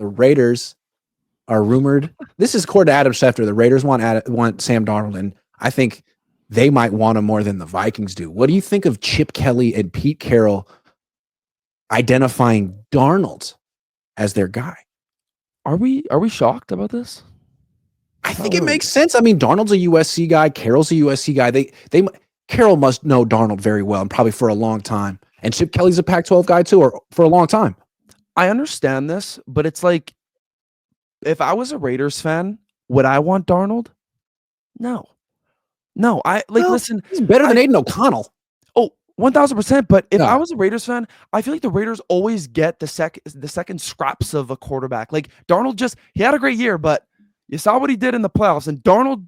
the Raiders are rumored. This is according to Adam Schefter. The Raiders want Sam Darnold, and I think they might want him more than the Vikings do. What do you think of Chip Kelly and Pete Carroll identifying Darnold as their guy? Are we shocked about this? I think it makes sense. I mean, Darnold's a USC guy. Carroll's a USC guy. Carroll must know Darnold very well and probably for a long time. And Chip Kelly's a Pac-12 guy too, or for a long time. I understand this, but it's like, if I was a Raiders fan, would I want Darnold? No. Listen. He's better than Aiden O'Connell. Oh, 1,000%. But if I was a Raiders fan, I feel like the Raiders always get the second scraps of a quarterback. Like Darnold he had a great year, but you saw what he did in the playoffs, and Darnold.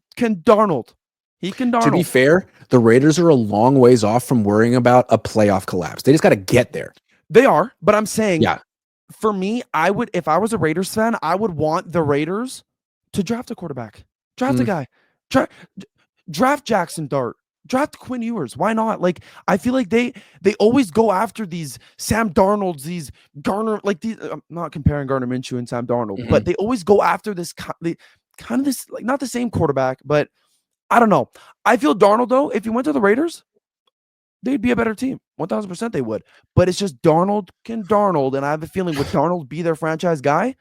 He can Darnold. To be fair, the Raiders are a long ways off from worrying about a playoff collapse. They just got to get there. They are, but I'm saying, for me, if I was a Raiders fan, I would want the Raiders to draft a quarterback. Draft a guy. Draft Jackson Dart. Draft Quinn Ewers. Why not? Like, I feel like they always go after these Sam Darnolds, these Garner, like these. I'm not comparing Gardner Minshew and Sam Darnold, but they always go after this kind of this, like, not the same quarterback, but I don't know. I feel Darnold, though, if he went to the Raiders, they'd be a better team. 1,000% they would. But it's just Darnold can Darnold, and I have a feeling, would Darnold be their franchise guy?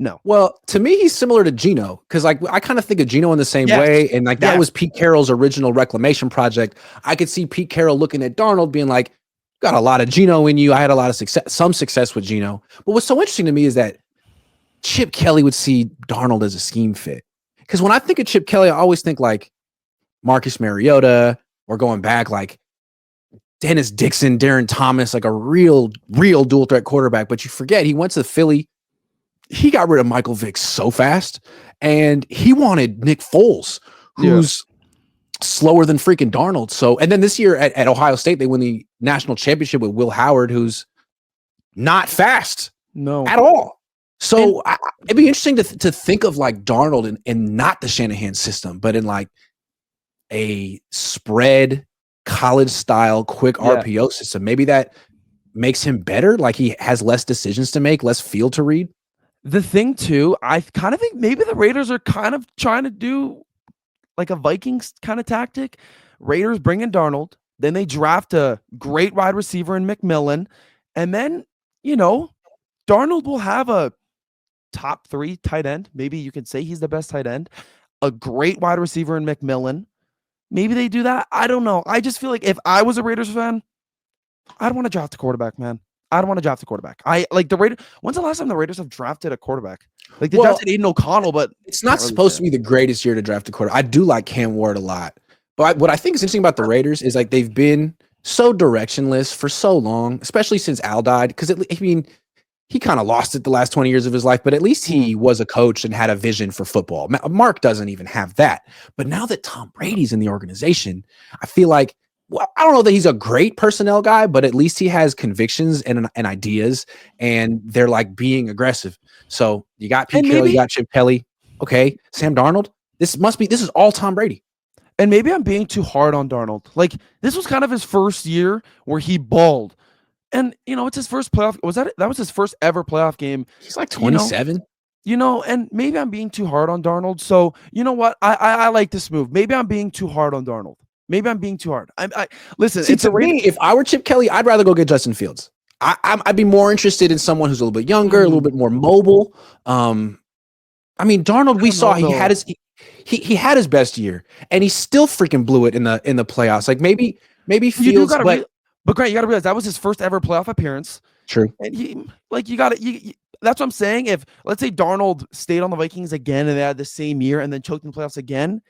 No. Well, to me, he's similar to Geno, because like I kind of think of Geno in the same way, and like that was Pete Carroll's original reclamation project. I could see Pete Carroll looking at Darnold being like, got a lot of Geno in you. I had a lot of some success with Geno. But what's so interesting to me is that Chip Kelly would see Darnold as a scheme fit. Because when I think of Chip Kelly, I always think like Marcus Mariota, or going back like Dennis Dixon, Darren Thomas, like a real dual threat quarterback. But you forget he went to Philly. He got rid of Michael Vick so fast, and he wanted Nick Foles, who's slower than freaking Darnold. So, and then this year at Ohio State, they win the national championship with Will Howard, who's not fast at all. So it'd be interesting to think of like Darnold in not the Shanahan system, but in like a spread college style quick RPO system. Maybe that makes him better. Like he has less decisions to make, less field to read. The thing too, I kind of think maybe the Raiders are kind of trying to do like a Vikings kind of tactic. Raiders bring in Darnold, then they draft a great wide receiver in McMillan, and then, Darnold will have a top 3 tight end. Maybe you could say he's the best tight end. A great wide receiver in McMillan. Maybe they do that. I don't know. I just feel like if I was a Raiders fan, I'd want to draft a quarterback, man. I'd want to draft a quarterback. I like the Raiders. When's the last time the Raiders have drafted a quarterback? Like they drafted Aiden O'Connell, but it's not supposed to be the greatest year to draft a quarterback. I do like Cam Ward a lot, but what I think is interesting about the Raiders is like they've been so directionless for so long, especially since Al died. Because he kind of lost it the last 20 years of his life, but at least he was a coach and had a vision for football. Mark doesn't even have that. But now that Tom Brady's in the organization, I feel like, well, I don't know that he's a great personnel guy, but at least he has convictions and ideas, and they're like being aggressive. So you got Pete Carroll, you got Chip Kelly. Okay, Sam Darnold. This is all Tom Brady. And maybe I'm being too hard on Darnold. Like this was kind of his first year where he balled. And it's his first playoff. That was his first ever playoff game. He's like 27. And maybe I'm being too hard on Darnold. So you know what? I like this move. Maybe I'm being too hard on Darnold. Maybe I'm being too hard. Listen. See, to me, if I were Chip Kelly, I'd rather go get Justin Fields. I'd be more interested in someone who's a little bit younger, a little bit more mobile. Darnold, we saw he had his best year, and he still freaking blew it in the playoffs. Like maybe Fields, but Grant, you got to realize that was his first ever playoff appearance. True. And that's what I'm saying. If let's say Darnold stayed on the Vikings again and they had the same year and then choked in the playoffs again,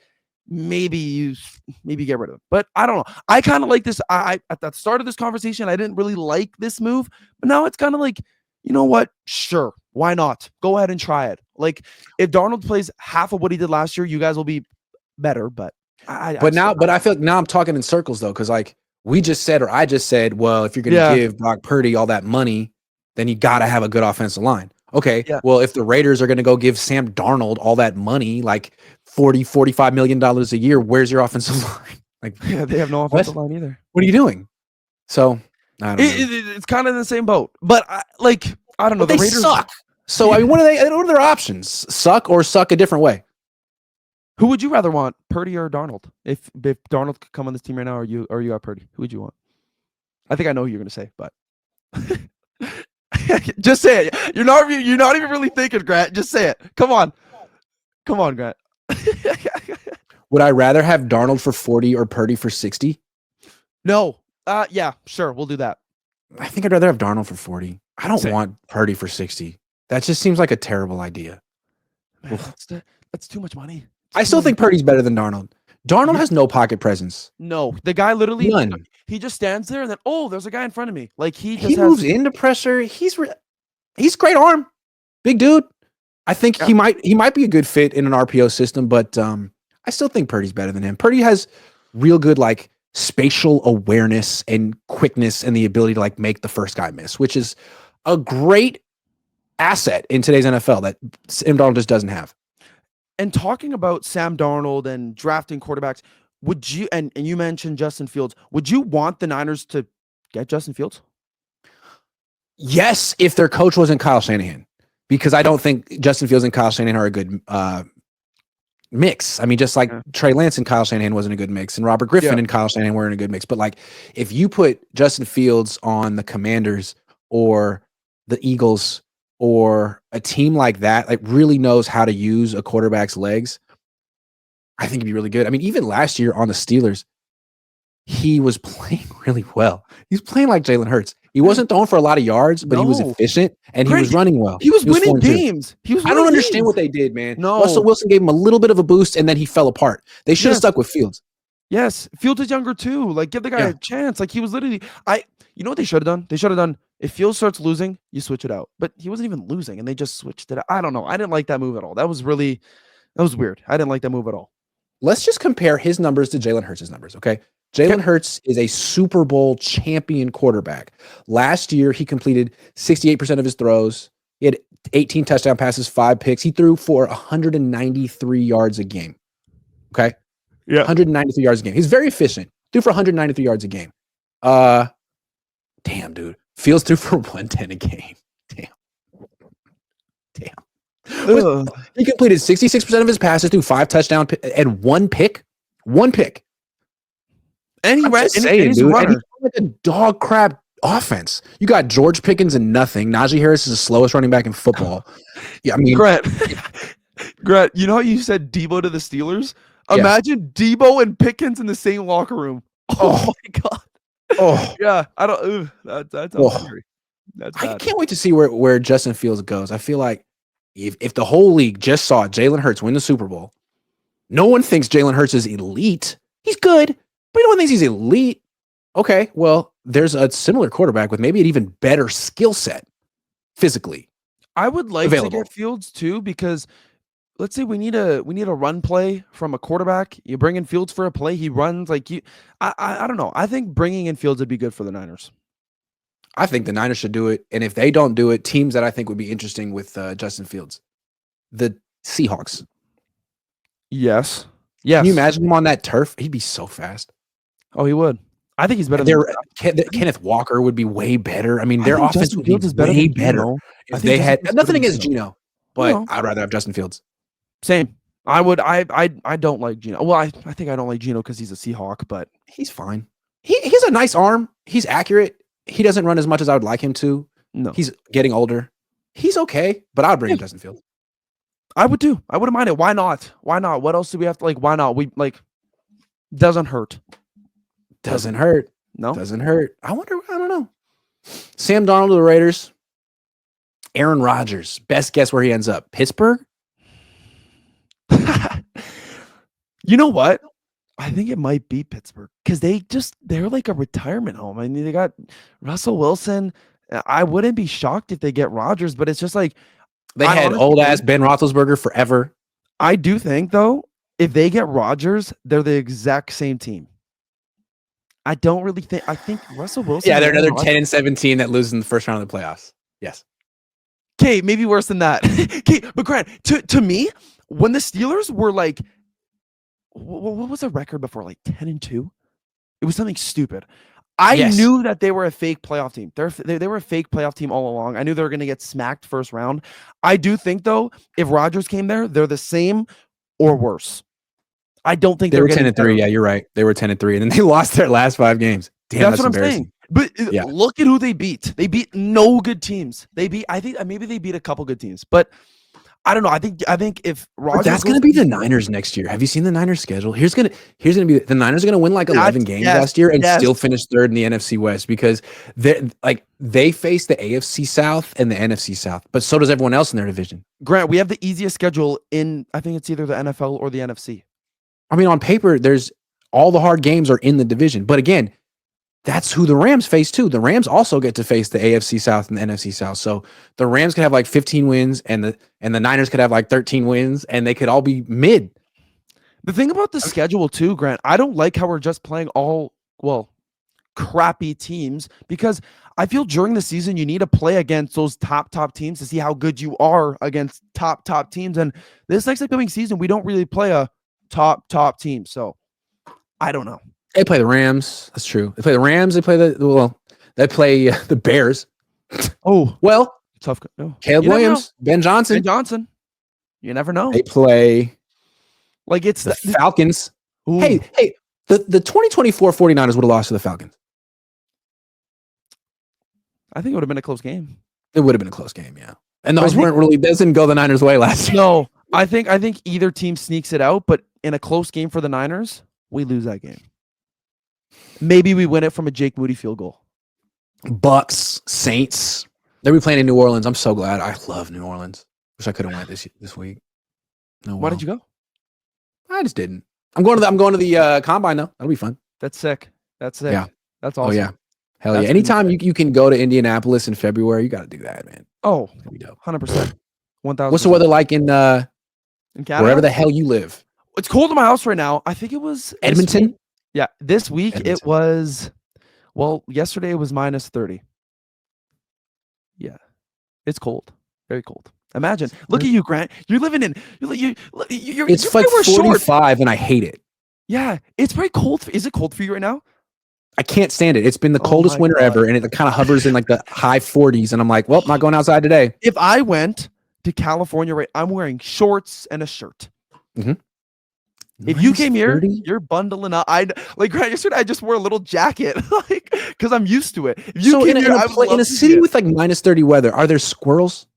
maybe you get rid of him. But I don't know. I kind of like this. I at the start of this conversation, I didn't really like this move, but now it's kind of like, you know what? Sure. Why not? Go ahead and try it. Like if Darnold plays half of what he did last year, you guys will be better. But I feel like now I'm talking in circles though. Cause like I just said, well, if you're going to give Brock Purdy all that money, then you got to have a good offensive line. Okay. Yeah. Well, if the Raiders are going to go give Sam Darnold all that money, like $40-45 million a year, where's your offensive line? Like, they have no offensive line either. What are you doing? So I don't know. It's kind of in the same boat, but I don't know. But the Raiders suck. So I mean, what are their options? Suck or suck a different way? Who would you rather want, Purdy or Darnold? If Darnold could come on this team right now, or you got Purdy, who would you want? I think I know who you're gonna say, but just say it. You're not even really thinking, Grant. Just say it. Come on, Grant. Would I rather have Darnold for 40 or Purdy for 60? No. Yeah, sure, we'll do that. I think I'd rather have Darnold for 40. I don't want Purdy for 60. That just seems like a terrible idea. Man, that's too much money. I still think Purdy's better than Darnold. Darnold has no pocket presence. No, the guy literally none. He just stands there and then there's a guy in front of me. Like he moves into pressure. He's great arm, big dude. I think he might be a good fit in an RPO system, but I still think Purdy's better than him. Purdy has real good like spatial awareness and quickness and the ability to like make the first guy miss, which is a great asset in today's NFL that Sam Darnold just doesn't have. And talking about Sam Darnold and drafting quarterbacks, would you and you mentioned Justin Fields, would you want the Niners to get Justin Fields? Yes, if their coach wasn't Kyle Shanahan, because I don't think Justin Fields and Kyle Shanahan are a good mix. I mean, just like Trey Lance and Kyle Shanahan wasn't a good mix, and Robert Griffin and Kyle Shanahan weren't a good mix. But like, if you put Justin Fields on the Commanders or the Eagles or a team like that, like really knows how to use a quarterback's legs, I think it'd be really good. I mean, even last year on the Steelers, he was playing really well. He's playing like Jalen Hurts. He wasn't throwing for a lot of yards, but he was efficient and he was running well. He was winning games. I don't understand what they did, man. No. Russell Wilson gave him a little bit of a boost and then he fell apart. They should have stuck with Fields. Yes, Fields is younger too. Like, give the guy a chance. Like, he was literally, you know what they should have done? They should have done, if Fields starts losing, you switch it out. But he wasn't even losing, and they just switched it out. I don't know. I didn't like that move at all. That was weird. I didn't like that move at all. Let's just compare his numbers to Jalen Hurts' numbers, okay? Jalen Hurts is a Super Bowl champion quarterback. Last year, he completed 68% of his throws. He had 18 touchdown passes, 5 picks. He threw for 193 yards a game, okay? Yeah. 193 yards a game. He's very efficient. Threw for 193 yards a game. Damn, dude. Fields threw for 110 a game. Damn. He completed 66% of his passes, threw 5 touchdowns and 1 pick. 1 pick. And he ran, and he's like a dog crap offense. You got George Pickens and nothing. Najee Harris is the slowest running back in football. Yeah, I mean, Grant, you know how you said Debo to the Steelers? Imagine Debo and Pickens in the same locker room. Oh my God. Oh yeah, I don't. That's scary. That's bad. I can't wait to see where Justin Fields goes. I feel like if the whole league just saw Jalen Hurts win the Super Bowl, no one thinks Jalen Hurts is elite. He's good, but no one thinks he's elite. Okay, well, there's a similar quarterback with maybe an even better skill set physically. I would like to get Fields too, because let's say we need a run play from a quarterback. You bring in Fields for a play, he runs like you. I don't know. I think bringing in Fields would be good for the Niners. I think the Niners should do it, and if they don't do it, teams that I think would be interesting with Justin Fields, the Seahawks. Yes. Can you imagine him on that turf? He'd be so fast. Oh, he would. I think he's better. Kenneth Walker would be way better. I mean, their offense would be way better if they had nothing against Geno, but I'd rather have Justin Fields. Same. I would. I don't like Geno. Well, I think I don't like Geno because he's a Seahawk, but he's fine. He has a nice arm. He's accurate. He doesn't run as much as I would like him to. No, he's getting older. He's okay, but I'd bring in Justin Fields. I would too. I wouldn't mind it. Why not? Why not? What else do we have to like? Why not? We like doesn't hurt. Doesn't hurt. No, doesn't hurt. I wonder. I don't know. Sam Darnold to the Raiders. Aaron Rodgers. Best guess where he ends up. Pittsburgh. You know what? I think it might be Pittsburgh because they're like a retirement home. I mean, they got Russell Wilson. I wouldn't be shocked if they get Rodgers, but it's just like they had old ass Ben Roethlisberger forever. I do think though, if they get Rodgers, they're the exact same team. I don't really think. I think Russell Wilson. Yeah, they're another 10-17 that loses in the first round of the playoffs. Yes. Okay, maybe worse than that. Okay, but Grant, to me, when the Steelers were like, what was the record before? Like 10-2. It was something stupid. I knew that they were a fake playoff team. They were a fake playoff team all along. I knew they were going to get smacked first round. I do think, though, if Rodgers came there, they're the same or worse. I don't think they were 10-3. Yeah, you're right. They were 10-3, and then they lost their last 5 games. Damn, that's what I'm saying. But look at who they beat. They beat no good teams. I think maybe they beat a couple good teams, but I don't know. I think if Rodgers, that's going to be the Niners next year. Have you seen the Niners schedule? Here's going to be the Niners are going to win like 11 games last year and still finish 3rd in the NFC West because they face the AFC South and the NFC South, but so does everyone else in their division. Grant, we have the easiest schedule in. I think it's either the NFL or the NFC. I mean, on paper, there's all the hard games are in the division, but again, that's who the Rams face too. The Rams also get to face the AFC South and the NFC South. So the Rams could have like 15 wins and the Niners could have like 13 wins and they could all be mid. The thing about the schedule too, Grant, I don't like how we're just playing crappy teams because I feel during the season you need to play against those top teams to see how good you are against top teams. And this next upcoming season, we don't really play a top team. So I don't know. They play the Rams. That's true. They play the Rams. They play they play the Bears. Oh, well, tough. No. Caleb Williams, Ben Johnson. You never know. They play like it's the Falcons. Ooh. Hey, the 2024 49ers would have lost to the Falcons. I think it would have been a close game. It would have been a close game, yeah. And those weren't really. That didn't go the Niners' way last year. No, I think either team sneaks it out, but in a close game for the Niners, we lose that game. Maybe we win it from a Jake Moody field goal. Bucks, Saints. They'll be playing in New Orleans. I'm so glad. I love New Orleans. Wish I could have went this week. No. Why did you go? I just didn't. I'm going to the combine though. That'll be fun. That's sick. Yeah. That's awesome. Oh yeah. Hell yeah. Anytime you can go to Indianapolis in February, you got to do that, man. Oh, 100%. 1,000%. What's the weather like in Canada? Wherever the hell you live? It's cold in my house right now. I think it was Edmonton. Yeah, this week it was. Well, yesterday it was -30. Yeah, it's cold, very cold. Imagine. Look at you, Grant. You're living in. You're it's like 45, and I hate it. Yeah, it's very cold. Is it cold for you right now? I can't stand it. It's been the coldest winter ever, and it kind of hovers in like the high 40s. And I'm like, well, not going outside today. If I went to California, right, I'm wearing shorts and a shirt. Mm-hmm. If you came here, you're bundling up. Grant, yesterday I just wore a little jacket, because I'm used to it. If you came here, in a city with like -30 weather, are there squirrels?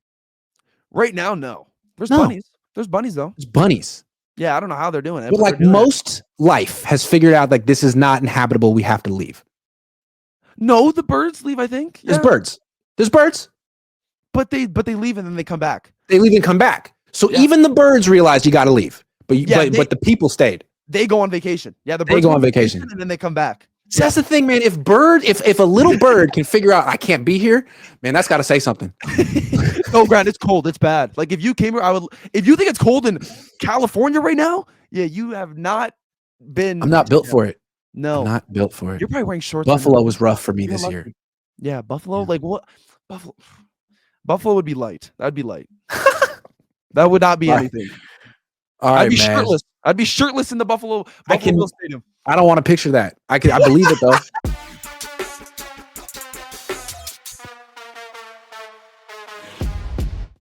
Right now, no. There's bunnies. There's bunnies though. There's bunnies. Yeah, I don't know how they're doing it. But like most life has figured out like this is not inhabitable. We have to leave. No, the birds leave, I think. There's birds. There's birds. But they leave and then they come back. They leave and come back. So even the birds realize you got to leave. But but the people stayed. They go on vacation. Yeah, they go on vacation and then they come back. So that's the thing, man. If a little bird can figure out I can't be here, man, that's got to say something. No, Grant, it's cold. It's bad. Like if you came here, if you think it's cold in California right now, yeah, you have not been. I'm not built for it. No, I'm not built for it. You're probably wearing shorts. Buffalo was rough for me this year. Yeah, Buffalo. Like what? Buffalo would be light. That'd be light. That would not be anything. All right, I'd be shirtless. I'd be shirtless in the Buffalo Stadium. I don't want to picture that. I believe it though.